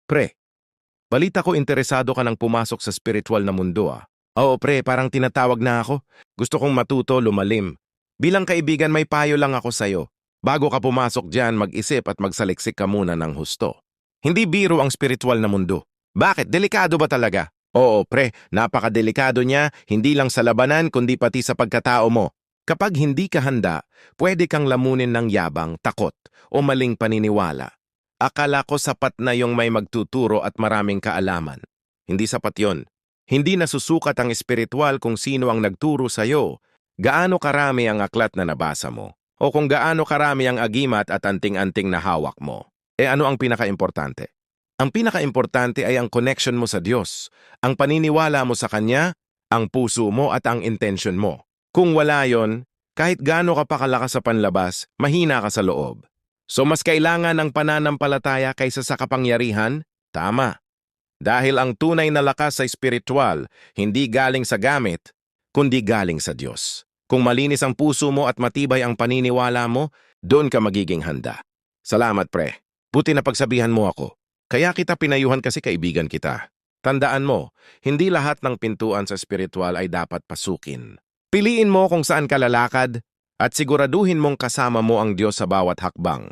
Pre, balita ko interesado ka ng pumasok sa spiritual na mundo ah. Oo pre, parang tinatawag na ako. Gusto kong matuto, lumalim. Bilang kaibigan may payo lang ako sa'yo. Bago ka pumasok dyan, mag-isip at magsaliksik ka muna ng husto. Hindi biro ang spiritual na mundo. Bakit? Delikado ba talaga? Oo pre, napakadelikado niya, hindi lang sa labanan kundi pati sa pagkatao mo. Kapag hindi ka handa, pwede kang lamunin ng yabang, takot o maling paniniwala. Akala ko sapat na yung may magtuturo at maraming kaalaman. Hindi sapat yon. Hindi nasusukat ang espiritual kung sino ang nagturo sa'yo, gaano karami ang aklat na nabasa mo, o kung gaano karami ang agimat at anting-anting na hawak mo. Ano ang pinakaimportante? Ang pinakaimportante ay ang connection mo sa Diyos, ang paniniwala mo sa Kanya, ang puso mo at ang intention mo. Kung wala yon, kahit gaano ka pa kalakas sa panlabas, mahina ka sa loob. So mas kailangan ng pananampalataya kaysa sa kapangyarihan? Tama. Dahil ang tunay na lakas sa espiritual, hindi galing sa gamit, kundi galing sa Diyos. Kung malinis ang puso mo at matibay ang paniniwala mo, doon ka magiging handa. Salamat pre. Buti na pagsabihan mo ako. Kaya kita pinayuhan kasi kaibigan kita. Tandaan mo, hindi lahat ng pintuan sa espiritual ay dapat pasukin. Piliin mo kung saan ka lalakad at siguraduhin mong kasama mo ang Diyos sa bawat hakbang.